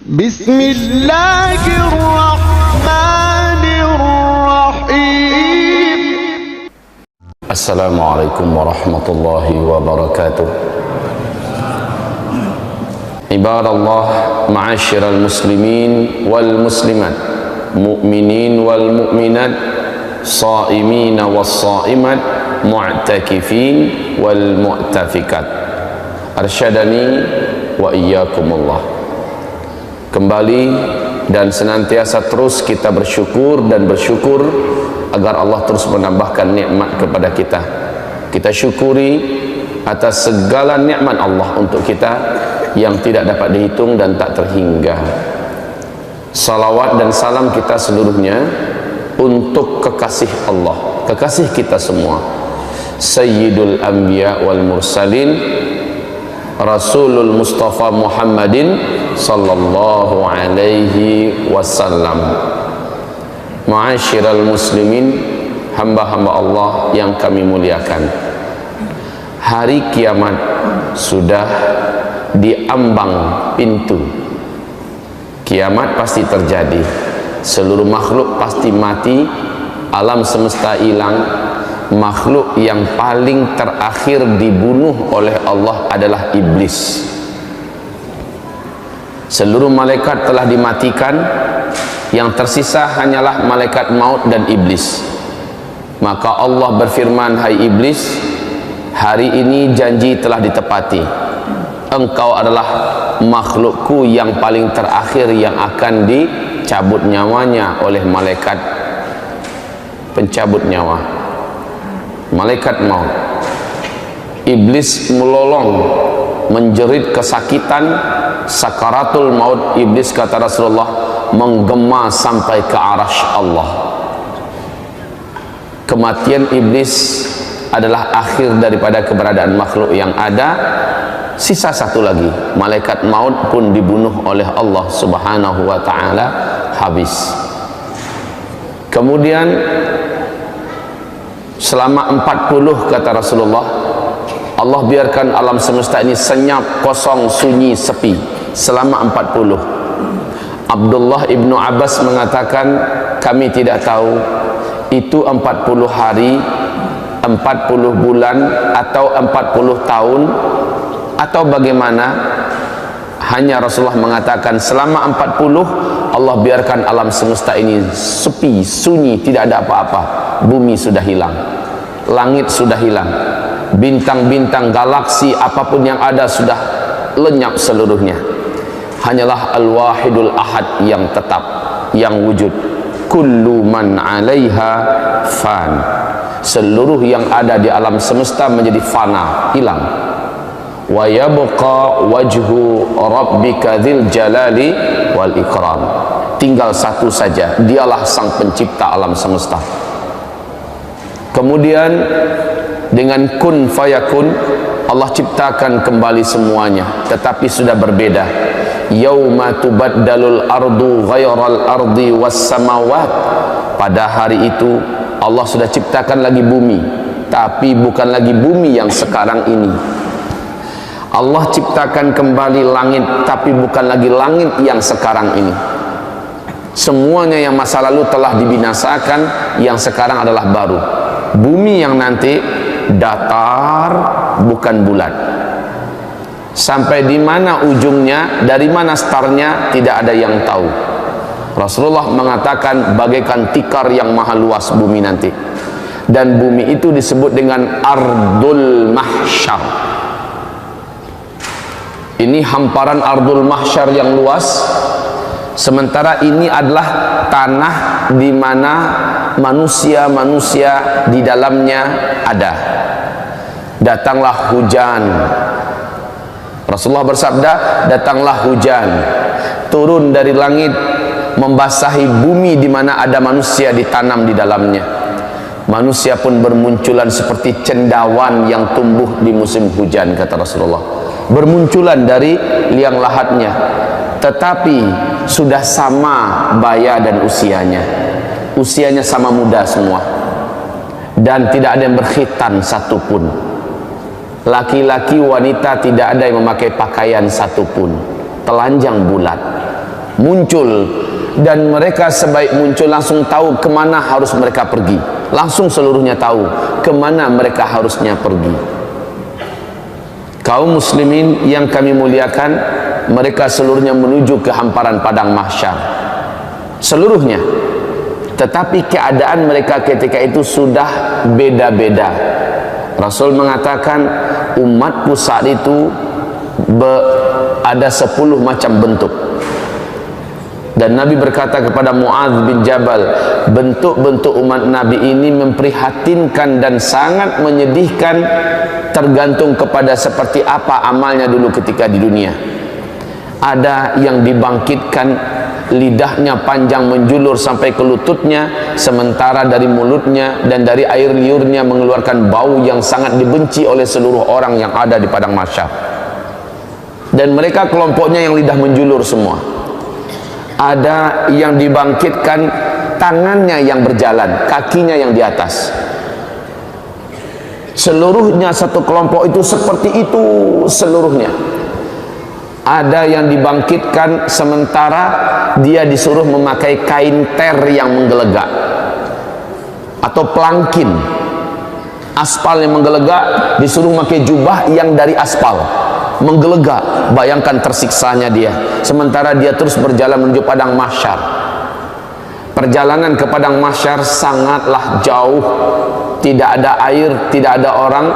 Bismillahirrahmanirrahim. Assalamualaikum warahmatullahi wabarakatuh. Ibadallah, ma'asyiral muslimin wal muslimat, mu'minin wal mu'minat, sha'imin was sha'imat, mu'takifin wal mu'tafikat. Arsyadani wa iyyakumullah. Kembali dan senantiasa terus kita bersyukur dan bersyukur agar Allah terus menambahkan nikmat kepada kita. Kita syukuri atas segala nikmat Allah untuk kita yang tidak dapat dihitung dan tak terhingga. Salawat dan salam kita seluruhnya untuk kekasih Allah, kekasih kita semua, Sayyidul Anbiya wal Mursalin, Rasulul Mustafa Muhammadin sallallahu alaihi wasallam. Ma'asyiral muslimin, hamba-hamba Allah yang kami muliakan, hari kiamat sudah diambang pintu. Kiamat pasti terjadi, seluruh makhluk pasti mati, alam semesta hilang. Makhluk yang paling terakhir dibunuh oleh Allah adalah iblis. Seluruh malaikat telah dimatikan, yang tersisa hanyalah malaikat maut dan iblis. Maka Allah berfirman, hai iblis, hari ini janji telah ditepati. Engkau adalah makhlukku yang paling terakhir yang akan dicabut nyawanya oleh malaikat pencabut nyawa, malaikat maut. Iblis melolong, menjerit kesakitan, sakaratul maut. Iblis, kata Rasulullah, menggema sampai ke arasy Allah. Kematian iblis adalah akhir daripada keberadaan makhluk yang ada. Sisa satu lagi, malaikat maut pun dibunuh oleh Allah subhanahu wa ta'ala, habis. Kemudian selama 40, kata Rasulullah, Allah biarkan alam semesta ini senyap, kosong, sunyi, sepi selama 40. Abdullah ibnu Abbas mengatakan, kami tidak tahu itu 40 hari, 40 bulan, atau 40 tahun, atau bagaimana. Hanya Rasulullah mengatakan selama 40 Allah biarkan alam semesta ini sepi, sunyi, tidak ada apa-apa. Bumi sudah hilang, langit sudah hilang, bintang-bintang, galaksi, apapun yang ada sudah lenyap seluruhnya. Hanyalah Al-Wahidul Ahad yang tetap, yang wujud. Kullu man 'alaiha fan. Seluruh yang ada di alam semesta menjadi fana, hilang. Wa yabqa wajhu rabbika dzil jalali wal ikram. Tinggal satu saja, dialah sang pencipta alam semesta. Kemudian dengan kun fayakun, Allah ciptakan kembali semuanya, tetapi sudah berbeda. Yauma tubaddalul ardu ghairal ardi was samawat. Pada hari itu Allah sudah ciptakan lagi bumi, tapi bukan lagi bumi yang sekarang ini. Allah ciptakan kembali langit, tapi bukan lagi langit yang sekarang ini. Semuanya yang masa lalu telah dibinasakan, yang sekarang adalah baru. Bumi yang nanti datar, bukan bulat. Sampai di mana ujungnya, dari mana startnya, tidak ada yang tahu. Rasulullah mengatakan bagaikan tikar yang maha luas bumi nanti. Dan bumi itu disebut dengan Ardul Mahsyar. Ini hamparan Ardul Mahsyar yang luas. Sementara ini adalah tanah di mana manusia-manusia di dalamnya ada. Datanglah hujan. Rasulullah bersabda, datanglah hujan, turun dari langit, membasahi bumi di mana ada manusia ditanam di dalamnya. Manusia pun bermunculan seperti cendawan yang tumbuh di musim hujan, kata Rasulullah. Bermunculan dari liang lahatnya, tetapi sudah sama baya dan usianya. Usianya sama muda semua, dan tidak ada yang berkhitan satupun. Laki-laki, wanita, tidak ada yang memakai pakaian satupun. Telanjang bulat. muncul, dan mereka sebaik muncul langsung tahu kemana harus mereka pergi, langsung seluruhnya tahu kemana mereka harusnya pergi. Kaum muslimin yang kami muliakan, mereka seluruhnya menuju ke hamparan padang mahsyar, seluruhnya. Tetapi keadaan mereka ketika itu sudah beda-beda. Rasul mengatakan umatku saat itu ada 10 macam bentuk. Dan Nabi berkata kepada Mu'adz bin Jabal, bentuk-bentuk umat Nabi ini memprihatinkan dan sangat menyedihkan, tergantung kepada seperti apa amalnya dulu ketika di dunia. Ada yang dibangkitkan lidahnya panjang menjulur sampai ke lututnya, sementara dari mulutnya dan dari air liurnya mengeluarkan bau yang sangat dibenci oleh seluruh orang yang ada di padang mahsyar. Dan mereka kelompoknya yang lidah menjulur semua. Ada yang dibangkitkan tangannya yang berjalan, kakinya yang di atas. Seluruhnya satu kelompok itu seperti itu seluruhnya. Ada yang dibangkitkan sementara dia disuruh memakai kain ter yang menggelegak atau pelangkin, aspal yang menggelegak, disuruh memakai jubah yang dari aspal menggelegak. Bayangkan tersiksanya dia, sementara dia terus berjalan menuju padang mahsyar. Perjalanan ke padang mahsyar sangatlah jauh, tidak ada air, tidak ada orang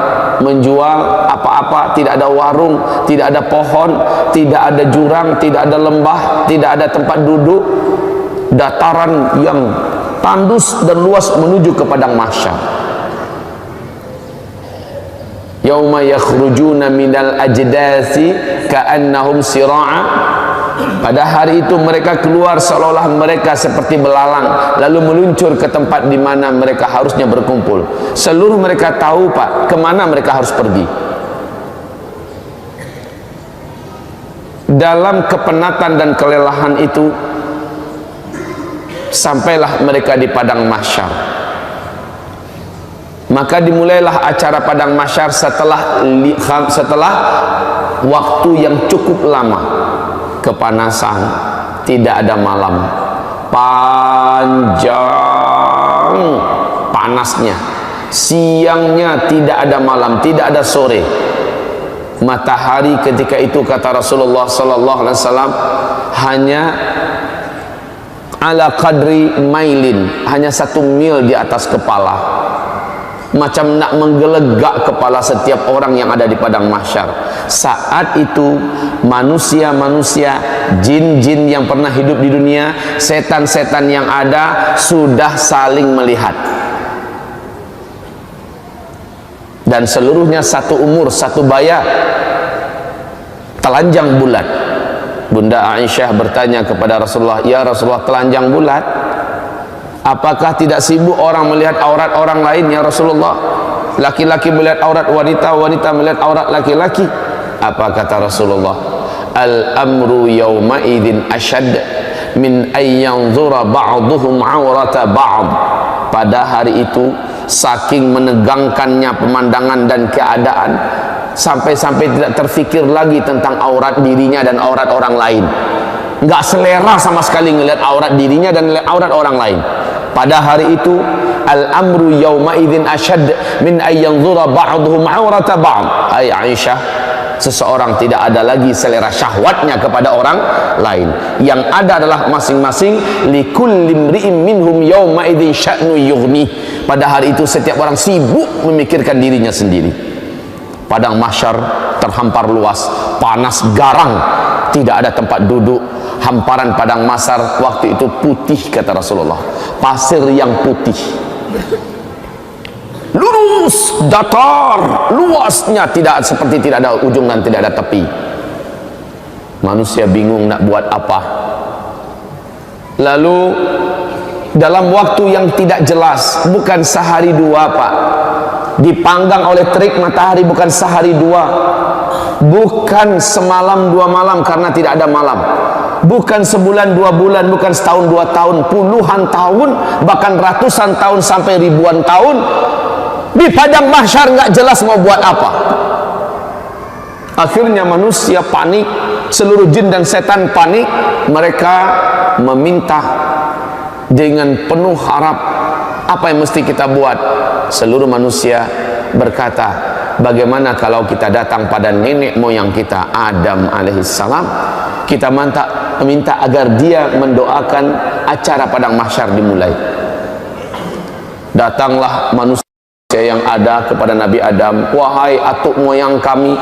menjual apa-apa, tidak ada warung, tidak ada pohon, tidak ada jurang, tidak ada lembah, tidak ada tempat duduk, dataran yang tandus dan luas menuju ke padang mahsyar. Yauma yakhrujuna minal ajdasi ka'annahum sira'a. Pada hari itu mereka keluar seolah-olah mereka seperti belalang, lalu meluncur ke tempat di mana mereka harusnya berkumpul. Seluruh mereka tahu, Pak, kemana mereka harus pergi. Dalam kepenatan dan kelelahan itu, sampailah mereka di padang mahsyar. Maka dimulailah acara padang mahsyar setelah waktu yang cukup lama. Kepanasan, tidak ada malam, panjang panasnya, siangnya tidak ada malam, tidak ada sore. Matahari ketika itu, kata Rasulullah sallallahu alaihi wasallam, hanya ala qadri mailin, hanya 1 mil di atas kepala. Macam nak menggelegak kepala setiap orang yang ada di padang mahsyar. Saat itu manusia-manusia, jin-jin yang pernah hidup di dunia, setan-setan yang ada sudah saling melihat. Dan seluruhnya satu umur, satu baya, telanjang bulat. Bunda Aisyah bertanya kepada Rasulullah, "Ya Rasulullah, telanjang bulat, apakah tidak sibuk orang melihat aurat orang lain ya Rasulullah? Laki-laki melihat aurat wanita, wanita melihat aurat laki-laki." Apa kata Rasulullah? "Al-amru yawma idzin ashad min ayyanzura ba'duhum aurata ba'd." Pada hari itu saking menegangkannya pemandangan dan keadaan, sampai-sampai tidak terfikir lagi tentang aurat dirinya dan aurat orang lain. Enggak selera sama sekali melihat aurat dirinya dan aurat orang lain. Pada hari itu, al-amru yawma idzin ashad min ayyanzura ba'duhum aurata ba'd. Hai Aisyah, seseorang tidak ada lagi selera syahwatnya kepada orang lain. Yang ada adalah masing-masing likulli imri'in minhum yawma idzin sya'nu yughni. Pada hari itu setiap orang sibuk memikirkan dirinya sendiri. Padang mahsyar terhampar luas, panas garang, tidak ada tempat duduk. Hamparan padang mahsyar waktu itu putih, kata Rasulullah, pasir yang putih, lurus, datar, luasnya tidak seperti tidak ada ujung dan tidak ada tepi. Manusia bingung nak buat apa. Lalu dalam waktu yang tidak jelas, bukan sehari dua, Pak, dipanggang oleh terik matahari, bukan sehari dua, bukan semalam dua malam karena tidak ada malam, bukan sebulan dua bulan, bukan setahun dua tahun, puluhan tahun, bahkan ratusan tahun sampai ribuan tahun di padang mahsyar nggak jelas mau buat apa. Akhirnya manusia panik, seluruh jin dan setan panik. Mereka meminta dengan penuh harap, apa yang mesti kita buat? Seluruh manusia berkata, bagaimana kalau kita datang pada nenek moyang kita, Adam alaihissalam, kita minta agar dia mendoakan acara padang mahsyar dimulai. Datanglah manusia yang ada kepada Nabi Adam, wahai atuk moyang kami,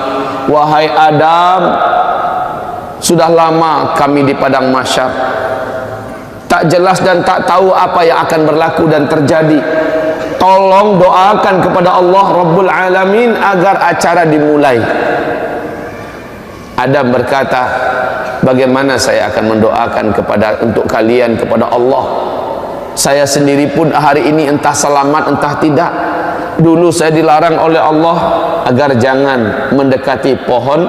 wahai Adam, sudah lama kami di padang mahsyar, tak jelas dan tak tahu apa yang akan berlaku dan terjadi. Tolong doakan kepada Allah Rabbul Alamin agar acara dimulai. Adam berkata, bagaimana saya akan mendoakan untuk kalian kepada Allah? Saya sendiri pun hari ini entah selamat entah tidak. Dulu saya dilarang oleh Allah agar jangan mendekati pohon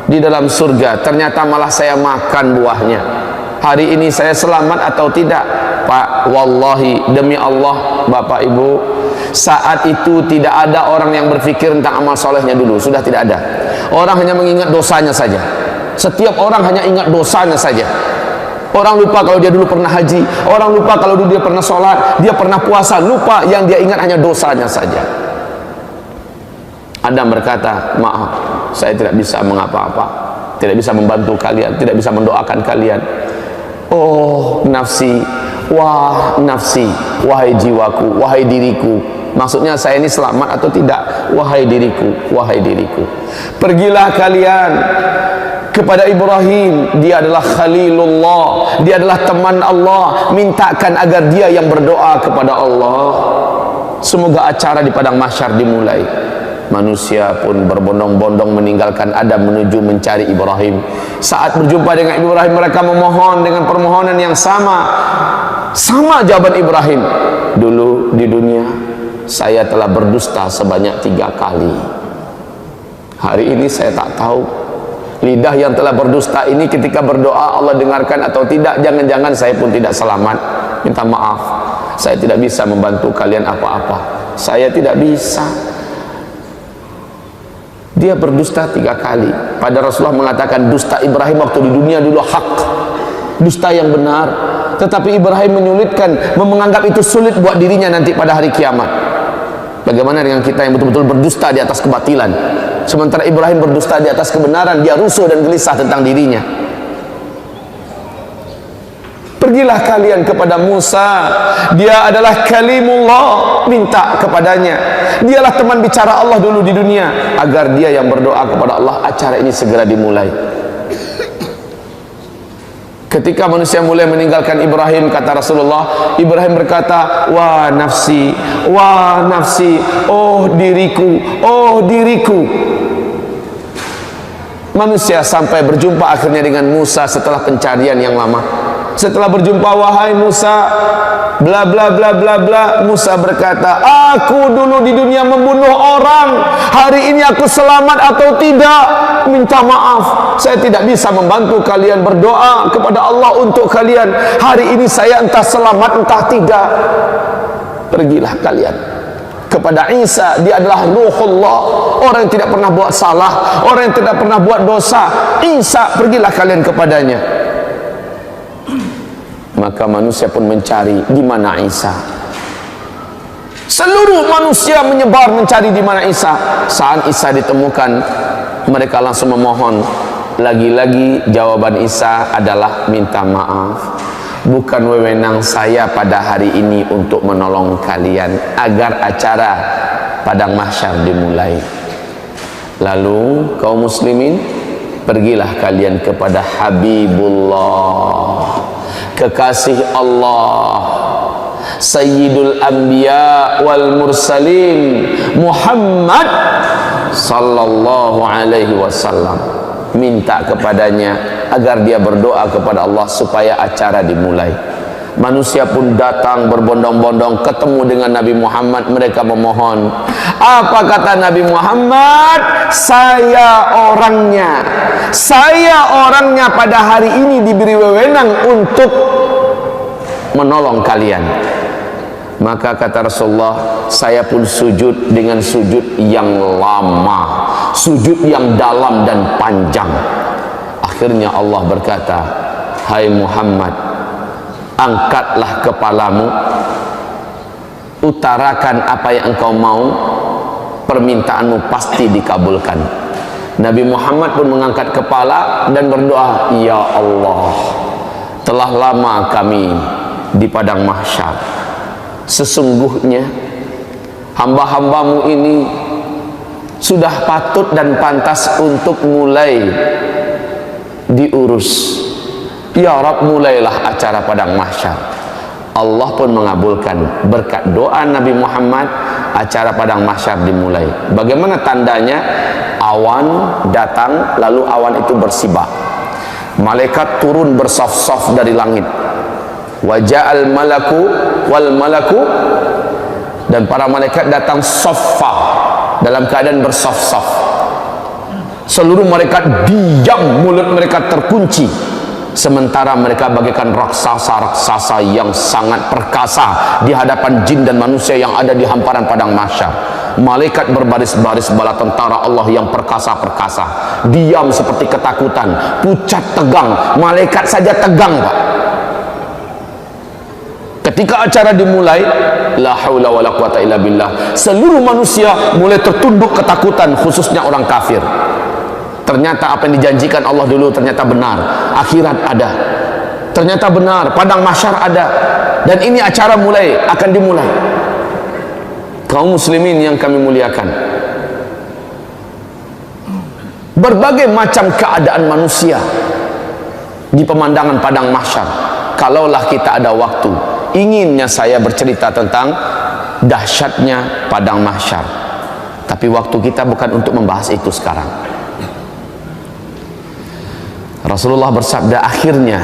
di dalam surga, ternyata malah saya makan buahnya. Hari ini saya selamat atau tidak? Pak, wallahi, demi Allah, Bapak Ibu, saat itu tidak ada orang yang berpikir tentang amal solehnya dulu. Sudah tidak ada. Orang hanya mengingat dosanya saja. Setiap orang hanya ingat dosanya saja. Orang lupa kalau dia dulu pernah haji, orang lupa kalau dulu dia pernah sholat, dia pernah puasa, lupa, yang dia ingat hanya dosanya saja. Adam berkata, maaf, saya tidak bisa mengapa-apa, tidak bisa membantu kalian, tidak bisa mendoakan kalian. Oh nafsi, wah nafsi, wahai jiwaku, wahai diriku. Maksudnya saya ini selamat atau tidak? Wahai diriku, wahai diriku. Pergilah kalian kepada Ibrahim, dia adalah Khalilullah, dia adalah teman Allah, mintakan agar dia yang berdoa kepada Allah. Semoga acara di padang mahsyar dimulai. Manusia pun berbondong-bondong meninggalkan Adam menuju mencari Ibrahim. Saat berjumpa dengan Ibrahim, mereka memohon dengan permohonan yang sama. Sama jawaban Ibrahim. Dulu di dunia saya telah berdusta sebanyak 3 kali. Hari ini saya tak tahu lidah yang telah berdusta ini ketika berdoa Allah dengarkan atau tidak. Jangan-jangan saya pun tidak selamat. Minta maaf, saya tidak bisa membantu kalian apa-apa. Saya tidak bisa. Dia berdusta 3 kali. Pada Rasulullah mengatakan dusta Ibrahim waktu di dunia dulu hak, dusta yang benar. Tetapi Ibrahim menyulitkan, menganggap itu sulit buat dirinya nanti pada hari kiamat. Bagaimana dengan kita yang betul-betul berdusta di atas kebatilan? Sementara Ibrahim berdusta di atas kebenaran, dia rusuh dan gelisah tentang dirinya. Pergilah kalian kepada Musa, dia adalah kalimullah, minta kepadanya. Dialah teman bicara Allah dulu di dunia, agar dia yang berdoa kepada Allah, acara ini segera dimulai. Ketika manusia mulai meninggalkan Ibrahim, kata Rasulullah, Ibrahim berkata, wah nafsi, oh diriku, oh diriku. Manusia sampai berjumpa akhirnya dengan Musa setelah pencarian yang lama. Setelah berjumpa, wahai Musa, bla bla bla bla bla. Musa berkata, aku dulu di dunia membunuh orang, hari ini aku selamat atau tidak? Minta maaf, saya tidak bisa membantu kalian, berdoa kepada Allah untuk kalian. Hari ini saya entah selamat entah tidak. Pergilah kalian kepada Isa, dia adalah Ruhullah, orang yang tidak pernah buat salah, orang yang tidak pernah buat dosa. Isa, pergilah kalian kepadanya. Maka manusia pun mencari di mana Isa. Seluruh manusia menyebar mencari di mana Isa. Saat Isa ditemukan, mereka langsung memohon. Lagi-lagi jawaban Isa adalah minta maaf. Bukan wewenang saya pada hari ini untuk menolong kalian agar acara padang mahsyar dimulai. Lalu kaum muslimin, pergilah kalian kepada Habibullah, kekasih Allah, Sayyidul Anbiya wal Mursalin, Muhammad sallallahu alaihi wasallam. Minta kepadanya agar dia berdoa kepada Allah supaya acara dimulai. Manusia pun datang berbondong-bondong ketemu dengan Nabi Muhammad. Mereka memohon. Apa kata Nabi Muhammad? Saya orangnya pada hari ini diberi wewenang untuk menolong kalian. Maka kata Rasulullah, saya pun sujud dengan sujud yang lama, sujud yang dalam dan panjang. Akhirnya Allah berkata, hai Muhammad, angkatlah kepalamu, utarakan apa yang engkau mau, permintaanmu pasti dikabulkan. Nabi Muhammad pun mengangkat kepala dan berdoa, ya Allah, telah lama kami di padang mahsyar. Sesungguhnya hamba-hambamu ini sudah patut dan pantas untuk mulai diurus. Ya Rabb, mulailah acara padang mahsyar. Allah pun mengabulkan berkat doa Nabi Muhammad. Acara padang mahsyar dimulai. Bagaimana tandanya? Awan datang, lalu awan itu bersibak. Malaikat turun bersaf-saf dari langit. Waja'al malaku wal malaku, dan para malaikat datang saffa, dalam keadaan bersaf-saf. Seluruh malaikat diam, mulut mereka terkunci, sementara mereka bagaikan raksasa-raksasa yang sangat perkasa di hadapan jin dan manusia yang ada di hamparan padang mahsyar. Malaikat berbaris-baris bala tentara Allah yang perkasa-perkasa, diam seperti ketakutan, pucat tegang. Malaikat saja tegang, Pak. Ketika acara dimulai, la haula wala quwata illa billah, seluruh manusia mulai tertunduk ketakutan, khususnya orang kafir. Ternyata apa yang dijanjikan Allah dulu ternyata benar. Akhirat ada, ternyata benar, padang mahsyar ada, dan ini acara akan dimulai. Kaum muslimin yang kami muliakan, berbagai macam keadaan manusia di pemandangan padang mahsyar. Kalaulah kita ada waktu, inginnya saya bercerita tentang dahsyatnya padang mahsyar, tapi waktu kita bukan untuk membahas itu sekarang. Rasulullah bersabda, akhirnya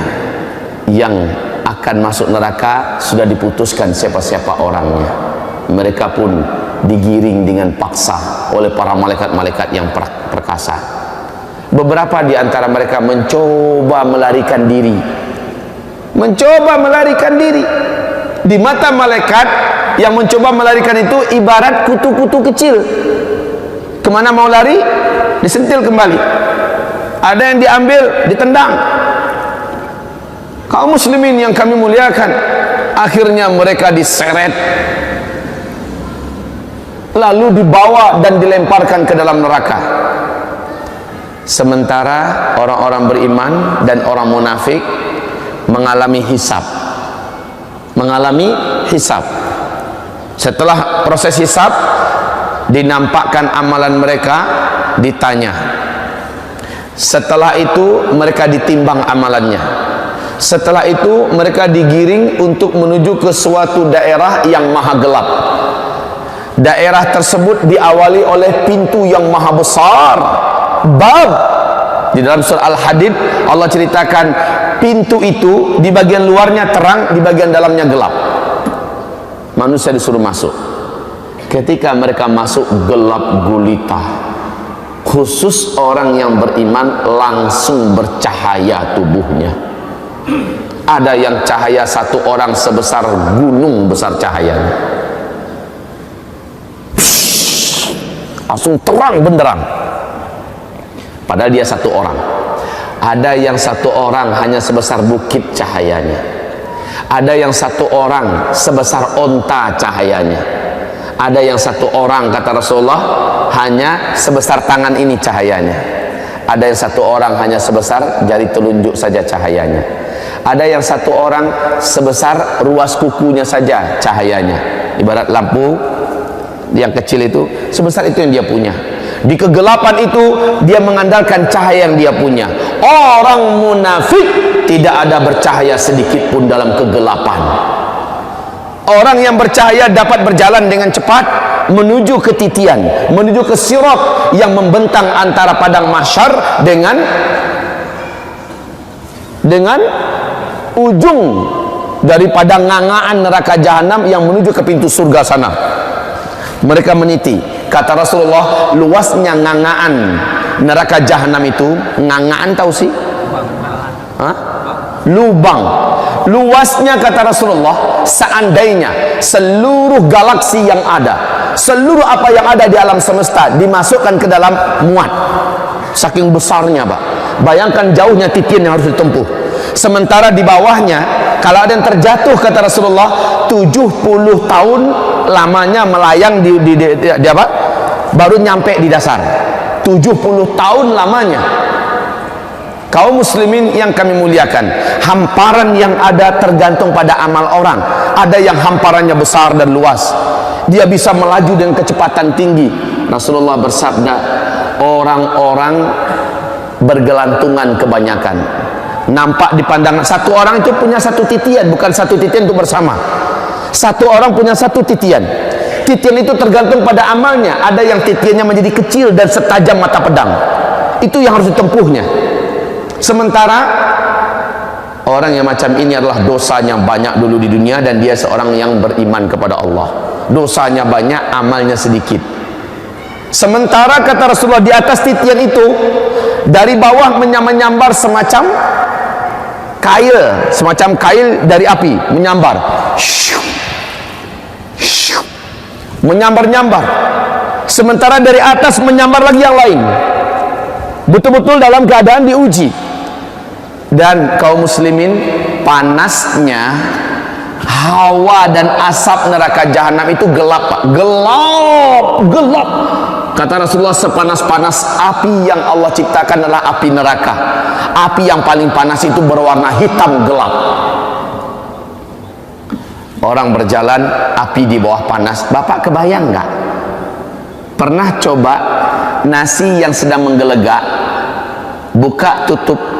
yang akan masuk neraka sudah diputuskan siapa-siapa orangnya. Mereka pun digiring dengan paksa oleh para malaikat-malaikat yang perkasa. Beberapa di antara mereka mencoba melarikan diri. Di mata malaikat, yang mencoba melarikan itu ibarat kutu-kutu kecil. Kemana mau lari? Disentil kembali. Ada yang diambil, ditendang. Kaum muslimin yang kami muliakan, akhirnya mereka diseret, lalu dibawa dan dilemparkan ke dalam neraka. Sementara orang-orang beriman dan orang munafik mengalami hisab. Setelah proses hisab, dinampakkan amalan mereka, ditanya. Setelah itu mereka ditimbang amalannya. Setelah itu mereka digiring untuk menuju ke suatu daerah yang maha gelap. Daerah tersebut diawali oleh pintu yang maha besar, bab. Di dalam surah Al-Hadid Allah ceritakan pintu itu di bagian luarnya terang, di bagian dalamnya gelap. Manusia disuruh masuk. Ketika mereka masuk, gelap gulita. Khusus orang yang beriman langsung bercahaya tubuhnya. Ada yang cahaya satu orang sebesar gunung besar cahayanya, langsung terang benderang, padahal dia satu orang. Ada yang satu orang hanya sebesar bukit cahayanya. Ada yang satu orang sebesar onta cahayanya. Ada yang satu orang, kata Rasulullah, hanya sebesar tangan ini cahayanya. Ada yang satu orang hanya sebesar jari telunjuk saja cahayanya. Ada yang satu orang sebesar ruas kukunya saja cahayanya. Ibarat lampu yang kecil itu, sebesar itu yang dia punya. Di kegelapan itu dia mengandalkan cahaya yang dia punya. Orang munafik tidak ada bercahaya sedikit pun dalam kegelapan. Orang yang bercahaya dapat berjalan dengan cepat menuju ke titian, menuju ke sirat yang membentang antara padang mahsyar dengan ujung daripada ngangaan neraka jahanam yang menuju ke pintu surga sana. Mereka meniti. Kata Rasulullah, luasnya ngangaan neraka jahanam itu, ngangaan tahu sih? Lubang. Luasnya, kata Rasulullah, seandainya seluruh galaksi yang ada seluruh apa yang ada di alam semesta dimasukkan ke dalam muat. Saking besarnya, Pak. Bayangkan jauhnya titian yang harus ditempuh. Sementara di bawahnya, kalau ada yang terjatuh, kata Rasulullah, 70 tahun lamanya melayang di apa? Baru nyampe di dasar. 70 tahun lamanya. Kaum muslimin yang kami muliakan, hamparan yang ada tergantung pada amal orang. Ada yang hamparannya besar dan luas, dia bisa melaju dengan kecepatan tinggi. Rasulullah bersabda, orang-orang bergelantungan kebanyakan. Nampak di pandangan, satu orang itu punya satu titian, bukan satu titian untuk bersama. Satu orang punya satu titian. Titian itu tergantung pada amalnya. Ada yang titiannya menjadi kecil dan setajam mata pedang. Itu yang harus ditempuhnya. Sementara orang yang macam ini adalah dosanya banyak dulu di dunia, dan dia seorang yang beriman kepada Allah. Dosanya banyak, amalnya sedikit. Sementara kata Rasulullah, di atas titian itu dari bawah menyambar semacam kail dari api, menyambar, menyambar-nyambar. Sementara dari atas menyambar lagi yang lain. Betul-betul dalam keadaan diuji. Dan kaum muslimin, panasnya hawa dan asap neraka jahanam itu gelap, Pak. Gelap. Kata Rasulullah, sepanas-panas api yang Allah ciptakan adalah api neraka. Api yang paling panas itu berwarna hitam gelap. Orang berjalan, api di bawah panas. Bapak kebayang nggak? Pernah coba nasi yang sedang menggelegak, buka tutup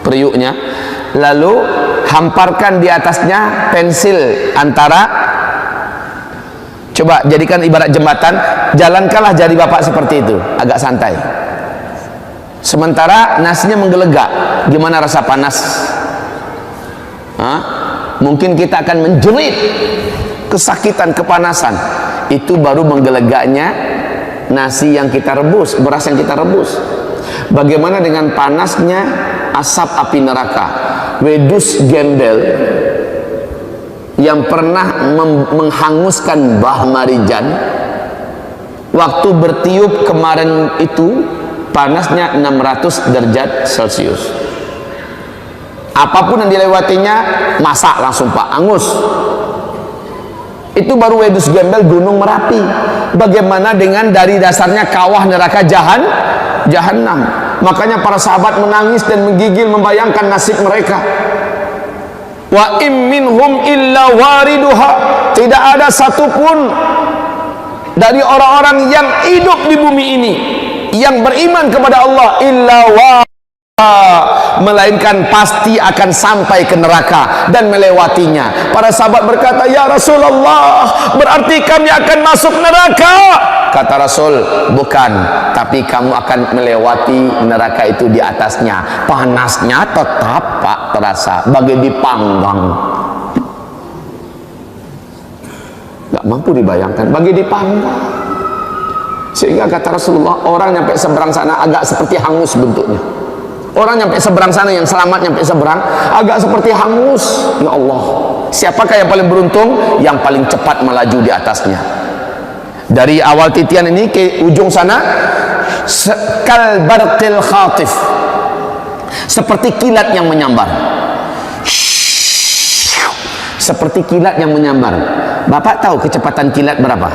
periuknya, lalu hamparkan di atasnya pensil antara, coba jadikan ibarat jembatan, jalankanlah jari bapak seperti itu, agak santai. Sementara nasinya menggelegak, gimana rasa panas? Mungkin kita akan menjerit, kesakitan, kepanasan. Itu baru menggelegaknya nasi yang kita rebus, beras yang kita rebus. Bagaimana dengan panasnya asap api neraka? Wedus gembel yang pernah menghanguskan Bah Marijan, waktu bertiup kemarin itu panasnya 600 derajat Celcius. Apapun yang dilewatinya masak langsung, Pak, angus. Itu baru wedus gembel Gunung Merapi. Bagaimana dengan dari dasarnya kawah neraka jahanam? Makanya para sahabat menangis dan menggigil membayangkan nasib mereka. Wa im minhum illa wariduha. Tidak ada satupun dari orang-orang yang hidup di bumi ini yang beriman kepada Allah illa melainkan pasti akan sampai ke neraka dan melewatinya. Para sahabat berkata, ya Rasulullah, berarti kami akan masuk neraka? Kata Rasul, bukan, tapi kamu akan melewati neraka itu di atasnya. Panasnya tetap, Pak, terasa bagai dipanggang. Gak mampu dibayangkan, bagai dipanggang. Sehingga kata Rasulullah, orang nyampe seberang sana agak seperti hangus bentuknya. Orang nyampe seberang sana, yang selamat nyampe seberang, agak seperti hangus. Ya Allah, siapakah yang paling beruntung? Yang paling cepat melaju di atasnya. Dari awal titian ini ke ujung sana, kal barqil khatif, seperti kilat yang menyambar. Seperti kilat yang menyambar. Bapak tahu kecepatan kilat berapa?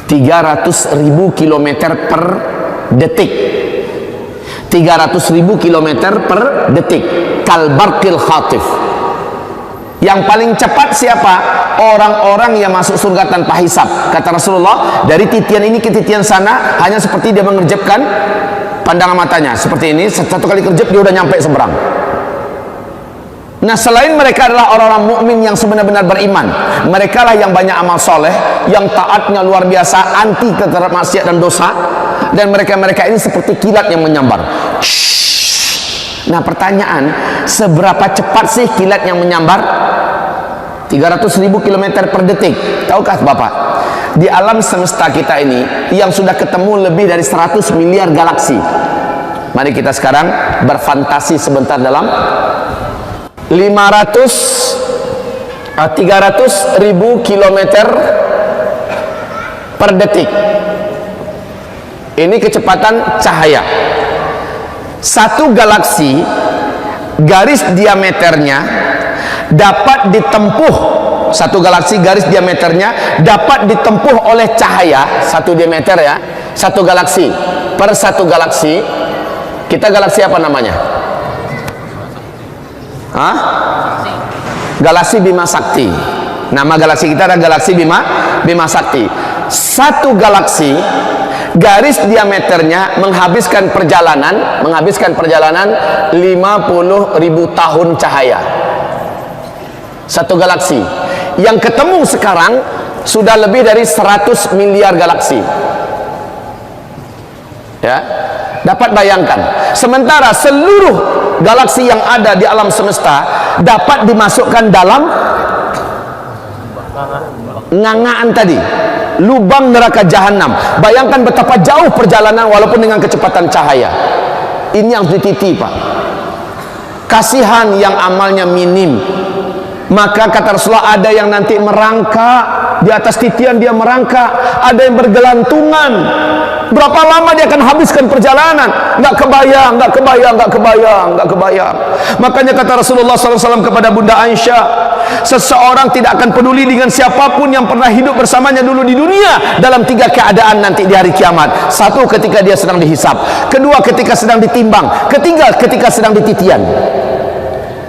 300.000 km per detik. 300.000 km per detik. Kal barqil khatif. Yang paling cepat siapa? Orang-orang yang masuk surga tanpa hisab. Kata Rasulullah, dari titian ini ke titian sana hanya seperti dia mengerjapkan pandangan matanya. Seperti ini, satu kali kerjap dia udah nyampe seberang. Nah, selain mereka adalah orang-orang mukmin yang sebenar-benar beriman. Mereka lah yang banyak amal soleh, yang taatnya luar biasa, anti terhadap maksiat dan dosa. Dan mereka-mereka ini seperti kilat yang menyambar. Nah, pertanyaan, seberapa cepat sih kilat yang menyambar? 300.000 km per detik. Tahukah Bapak, di alam semesta kita ini yang sudah ketemu lebih dari 100 miliar galaksi. Mari kita sekarang berfantasi sebentar dalam 300.000 km per detik. Ini kecepatan cahaya. Satu galaksi garis diameternya dapat ditempuh, satu galaksi garis diameternya dapat ditempuh oleh cahaya, satu diameter ya, satu galaksi. Per satu galaksi, kita galaksi apa namanya? Hah? Galaksi Bima Sakti. Nama galaksi kita adalah galaksi Bima Sakti. Satu galaksi garis diameternya menghabiskan perjalanan 50.000 tahun cahaya. Satu galaksi yang ketemu sekarang sudah lebih dari 100 miliar galaksi. Ya, dapat bayangkan. Sementara seluruh galaksi yang ada di alam semesta dapat dimasukkan dalam ngangaan tadi, lubang neraka jahanam. Bayangkan betapa jauh perjalanan walaupun dengan kecepatan cahaya. Ini yang dititi, Pak. Kasihan yang amalnya minim. Maka kata Rasulullah, ada yang nanti merangkak di atas titian, dia merangkak. Ada yang bergelantungan. Berapa lama dia akan habiskan perjalanan? Nggak kebayang. Makanya kata Rasulullah SAW kepada Bunda Aisyah, seseorang tidak akan peduli dengan siapapun yang pernah hidup bersamanya dulu di dunia dalam 3 keadaan nanti di hari kiamat. Satu, ketika dia sedang dihisap. Kedua, ketika sedang ditimbang. Ketiga, ketika sedang dititian.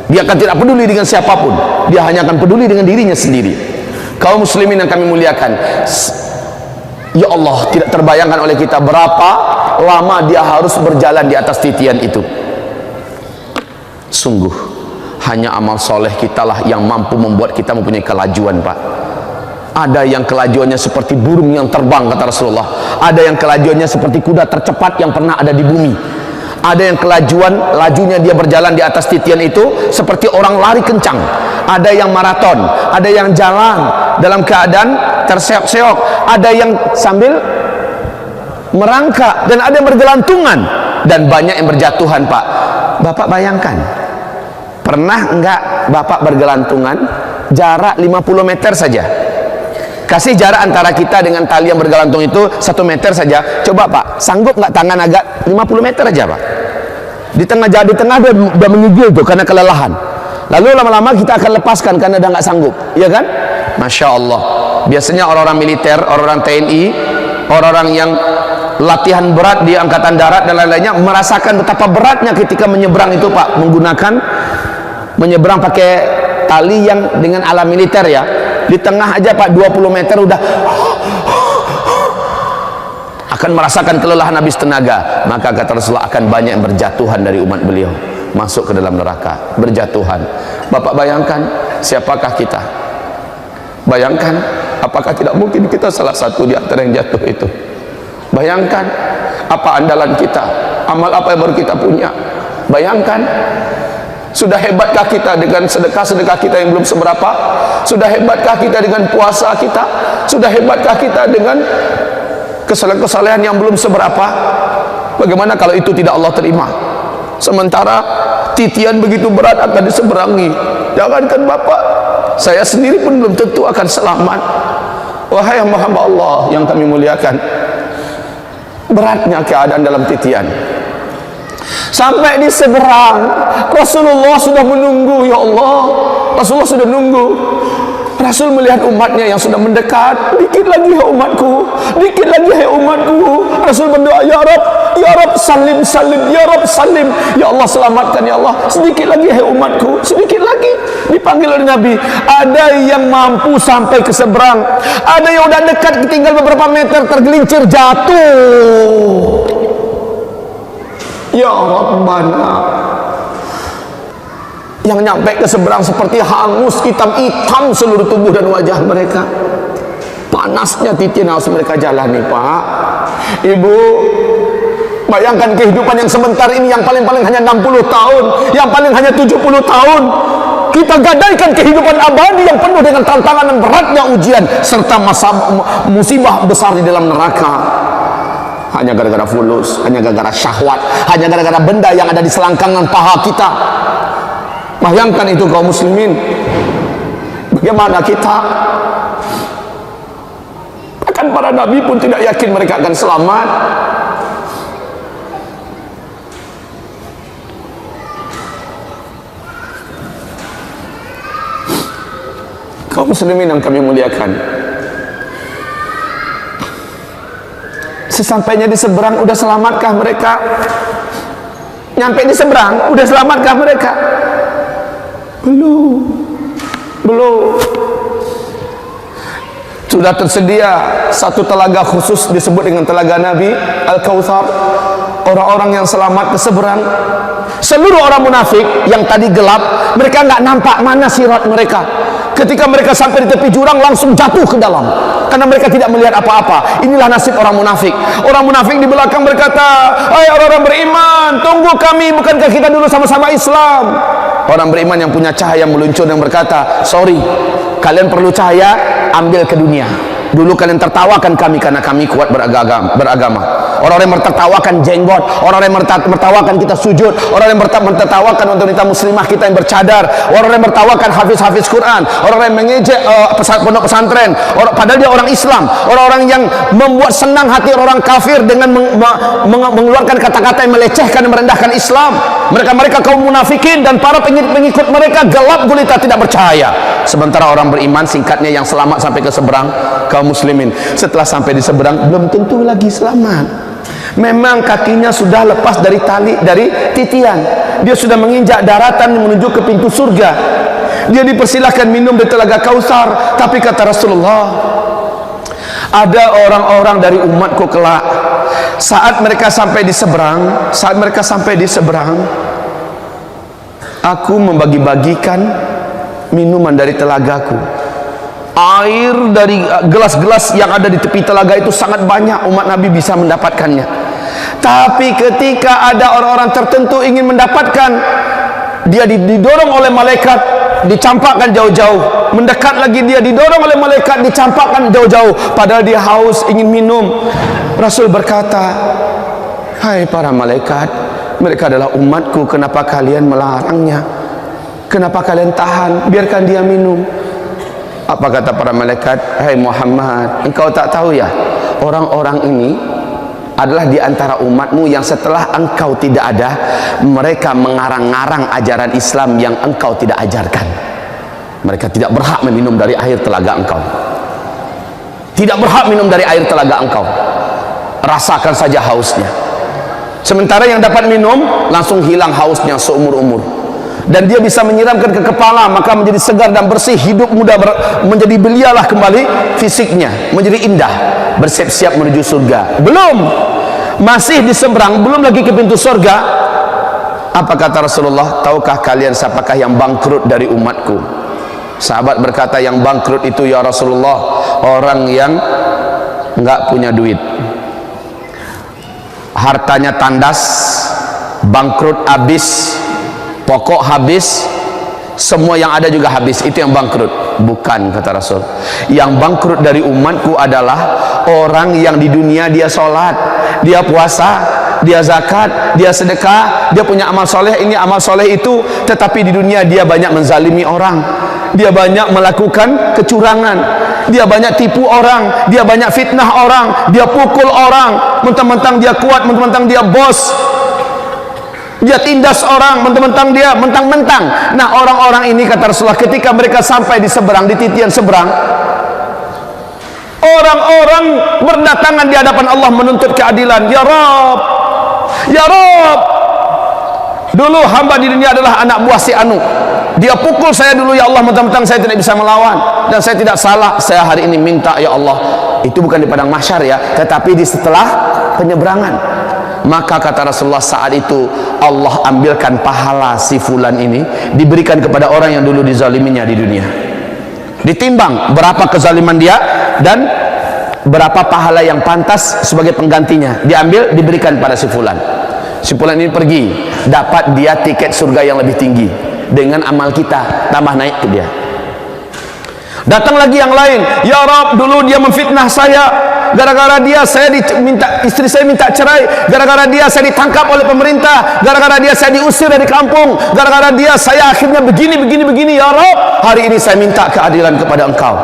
Dia akan tidak peduli dengan siapapun. Dia hanya akan peduli dengan dirinya sendiri. Kaum muslimin yang kami muliakan, ya Allah, tidak terbayangkan oleh kita berapa lama dia harus berjalan di atas titian itu. Sungguh hanya amal soleh kitalah yang mampu membuat kita mempunyai kelajuan, Pak. Ada yang kelajuannya seperti burung yang terbang, kata Rasulullah. Ada yang kelajuannya seperti kuda tercepat yang pernah ada di bumi. Ada yang lajunya dia berjalan di atas titian itu seperti orang lari kencang. Ada yang maraton, ada yang jalan dalam keadaan terseok-seok, ada yang sambil merangkak, dan ada yang bergelantungan, dan banyak yang berjatuhan, Pak. Bapak bayangkan, pernah enggak Bapak bergelantungan jarak 50 meter saja? Kasih jarak antara kita dengan tali yang bergelantung itu 1 meter saja. Coba Pak, sanggup nggak tangan agak 50 meter aja, Pak? Di tengah dia udah menggigil tuh karena kelelahan. Lalu lama-lama kita akan lepaskan karena udah nggak sanggup, ya kan? Masya Allah. Biasanya orang-orang militer, orang-orang TNI, orang-orang yang latihan berat di angkatan darat dan lain-lainnya merasakan betapa beratnya ketika menyeberang itu, Pak, menyeberang pakai tali yang dengan ala militer ya. Di tengah aja, Pak, 20 meter udah akan merasakan kelelahan habis tenaga. Maka kata Rasulullah, akan banyak yang berjatuhan dari umat beliau, masuk ke dalam neraka, berjatuhan. Bapak bayangkan, siapakah kita? Bayangkan, apakah tidak mungkin kita salah satu di antara yang jatuh itu? Bayangkan, apa andalan kita? Amal apa yang baru kita punya? Bayangkan, sudah hebatkah kita dengan sedekah-sedekah kita yang belum seberapa? Sudah hebatkah kita dengan puasa kita? Sudah hebatkah kita dengan kesalahan-kesalahan yang belum seberapa? Bagaimana kalau itu tidak Allah terima? Sementara titian begitu berat akan diseberangi. Jangankan Bapak, saya sendiri pun belum tentu akan selamat. Wahai hamba Allah yang kami muliakan, beratnya keadaan dalam titian. Sampai di seberang, Rasulullah sudah menunggu, ya Allah. Rasulullah sudah nunggu. Rasul melihat umatnya yang sudah mendekat. Dikit lagi hai umatku, dikit lagi hai umatku. Rasul berdoa, ya Rabb salim salim, ya Rabb salim, ya Allah selamatkan, ya Allah. Sedikit lagi hai umatku, sedikit lagi. Dipanggil oleh Nabi. Ada yang mampu sampai ke seberang, ada yang udah dekat, tinggal beberapa meter, tergelincir jatuh. Ya Rabbana, yang nyampe ke seberang seperti hangus, hitam-hitam seluruh tubuh dan wajah mereka. Panasnya titian harus mereka jalani, Pak. Ibu, bayangkan kehidupan yang sebentar ini, yang paling-paling hanya 60 tahun, yang paling hanya 70 tahun. Kita gadaikan kehidupan abadi yang penuh dengan tantangan dan beratnya ujian serta musibah besar di dalam neraka. Hanya gara-gara fulus, hanya gara-gara syahwat, hanya gara-gara benda yang ada di selangkangan paha kita. Bayangkan itu kaum muslimin. Bagaimana kita? bahkan para nabi pun tidak yakin mereka akan selamat. Kaum muslimin yang kami muliakan, sesampainya di seberang, udah selamatkah mereka? Nyampe di seberang, udah selamatkah mereka? Belum. Sudah tersedia satu telaga khusus disebut dengan telaga Nabi Al-Kautsar. Orang-orang yang selamat ke seberang. Seluruh orang munafik yang tadi gelap, mereka nggak nampak mana sirat mereka. Ketika mereka sampai di tepi jurang, langsung jatuh ke dalam, karena mereka tidak melihat apa-apa. Inilah nasib orang munafik. Orang munafik di belakang berkata, "Hai orang-orang beriman, tunggu kami, bukankah kita dulu sama-sama Islam?" Orang beriman yang punya cahaya meluncur dan berkata, "Sorry, kalian perlu cahaya, ambil ke dunia. Dulu kalian tertawakan kami karena kami kuat beragama. Orang-orang yang tertawakan jenggot, orang-orang yang tertawakan kita sujud, orang-orang yang tertawakan wanita muslimah kita yang bercadar, orang-orang yang tertawakan hafiz-hafiz Quran, orang-orang yang mengejek pondok pesantren, padahal dia orang Islam, orang-orang yang membuat senang hati orang kafir dengan mengeluarkan kata-kata yang melecehkan dan merendahkan Islam. Mereka kaum munafikin dan para pengikut mereka gelap gulita, tidak percaya. Sementara orang beriman, singkatnya, yang selamat sampai ke seberang, kaum muslimin, setelah sampai di seberang belum tentu lagi selamat. Memang kakinya sudah lepas dari tali, dari titian, dia sudah menginjak daratan menuju ke pintu surga. Dia dipersilahkan minum dari telaga Kautsar. Tapi kata Rasulullah, ada orang-orang dari umatku kelak, saat mereka sampai di seberang, aku membagi-bagikan minuman dari telagaku. Air dari gelas-gelas yang ada di tepi telaga itu sangat banyak, umat Nabi bisa mendapatkannya. Tapi ketika ada orang-orang tertentu ingin mendapatkan, dia didorong oleh malaikat, dicampakkan jauh-jauh. Mendekat lagi, dia didorong oleh malaikat, dicampakkan jauh-jauh. Padahal dia haus, ingin minum. Rasul berkata, "Hai para malaikat, mereka adalah umatku, kenapa kalian melarangnya? Kenapa kalian tahan? Biarkan dia minum." Apa kata para malaikat? "Hai Muhammad, engkau tak tahu ya, orang-orang ini adalah di antara umatmu yang setelah engkau tidak ada, mereka mengarang-ngarang ajaran Islam yang engkau tidak ajarkan. Mereka tidak berhak meminum dari air telaga engkau. Tidak berhak minum dari air telaga engkau. Rasakan saja hausnya." Sementara yang dapat minum langsung hilang hausnya seumur-umur. Dan dia bisa menyiramkan ke kepala, maka menjadi segar dan bersih, hidup muda menjadi belialah kembali fisiknya, menjadi indah, bersiap-siap menuju surga. Belum, masih di seberang, belum lagi ke pintu surga. Apa kata Rasulullah? "Tahukah kalian siapakah yang bangkrut dari umatku?" Sahabat berkata, "Yang bangkrut itu ya Rasulullah, orang yang enggak punya duit, hartanya tandas, bangkrut habis, pokok habis, semua yang ada juga habis, itu yang bangkrut." Bukan, kata Rasul. Yang bangkrut dari umatku adalah orang yang di dunia dia sholat, dia puasa, dia zakat, dia sedekah, dia punya amal soleh ini, amal soleh itu, tetapi di dunia dia banyak menzalimi orang, dia banyak melakukan kecurangan, dia banyak tipu orang, dia banyak fitnah orang, dia pukul orang, mentang-mentang dia kuat, mentang-mentang dia bos, dia tindas orang, mentang-mentang dia mentang-mentang. Nah, orang-orang ini kata Rasulullah, ketika mereka sampai di seberang, di titian seberang, orang-orang berdatangan di hadapan Allah menuntut keadilan. "Ya Rabb, ya Rabb, dulu hamba di dunia adalah anak buah si Anu. Dia pukul saya dulu ya Allah, mentang-mentang saya tidak bisa melawan, dan saya tidak salah. Saya hari ini minta ya Allah." Itu bukan di padang mahsyar ya, tetapi di setelah penyeberangan. Maka kata Rasulullah, saat itu Allah ambilkan pahala si fulan ini, diberikan kepada orang yang dulu dizaliminya di dunia. Ditimbang berapa kezaliman dia dan berapa pahala yang pantas sebagai penggantinya, diambil, diberikan pada si fulan. Si fulan ini pergi, dapat dia tiket surga yang lebih tinggi. Dengan amal kita tambah naik ke dia. Datang lagi yang lain, "Ya Rabb, dulu dia memfitnah saya, gara-gara dia saya istri saya minta cerai, gara-gara dia saya ditangkap oleh pemerintah, gara-gara dia saya diusir dari kampung, gara-gara dia saya akhirnya begini. Ya Rabb, hari ini saya minta keadilan kepada engkau."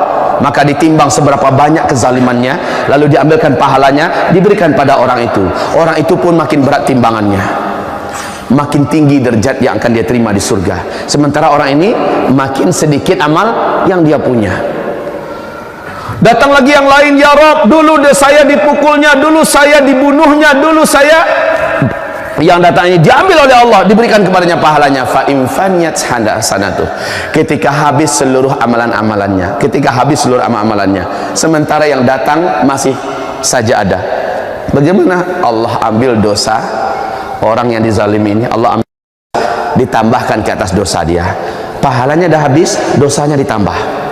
maka ditimbang seberapa banyak kezalimannya, lalu diambilkan pahalanya, diberikan pada orang itu. Orang itu pun makin berat timbangannya, makin tinggi derajat yang akan dia terima di surga. Sementara orang ini makin sedikit amal yang dia punya. Datang lagi yang lain, ya Rob, dulu saya dipukulnya, dulu saya dibunuhnya, dulu saya. Yang datang ini diambil oleh Allah, diberikan kepadanya pahalanya. Fa imfaniyat hasanatuh, ketika habis seluruh amalan-amalannya, ketika habis seluruh amalan-amalannya, sementara yang datang masih saja ada. Bagaimana? Allah ambil dosa orang yang dizalimi ini, Allah ambil, ditambahkan ke atas dosa dia. Pahalanya dah habis, dosanya ditambah.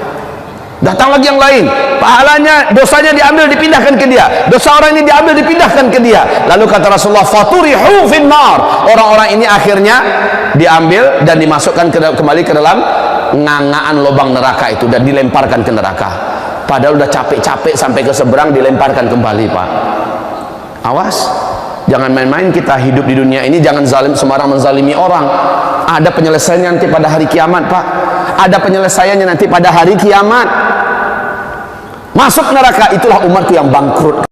Datang lagi yang lain, pahalanya, dosanya diambil, dipindahkan ke dia. Dosa orang ini diambil, dipindahkan ke dia. Lalu kata Rasulullah, faturihu finnar, orang-orang ini akhirnya diambil dan dimasukkan kembali ke dalam ngangaan lubang neraka itu, dan dilemparkan ke neraka. Padahal udah capek-capek sampai ke seberang, dilemparkan kembali, Pak. Awas, jangan main-main kita hidup di dunia ini, jangan zalim, sembarang menzalimi orang. Ada penyelesaiannya nanti pada hari kiamat, Pak. Ada penyelesaiannya nanti pada hari kiamat. Masuk neraka, itulah umatku yang bangkrut.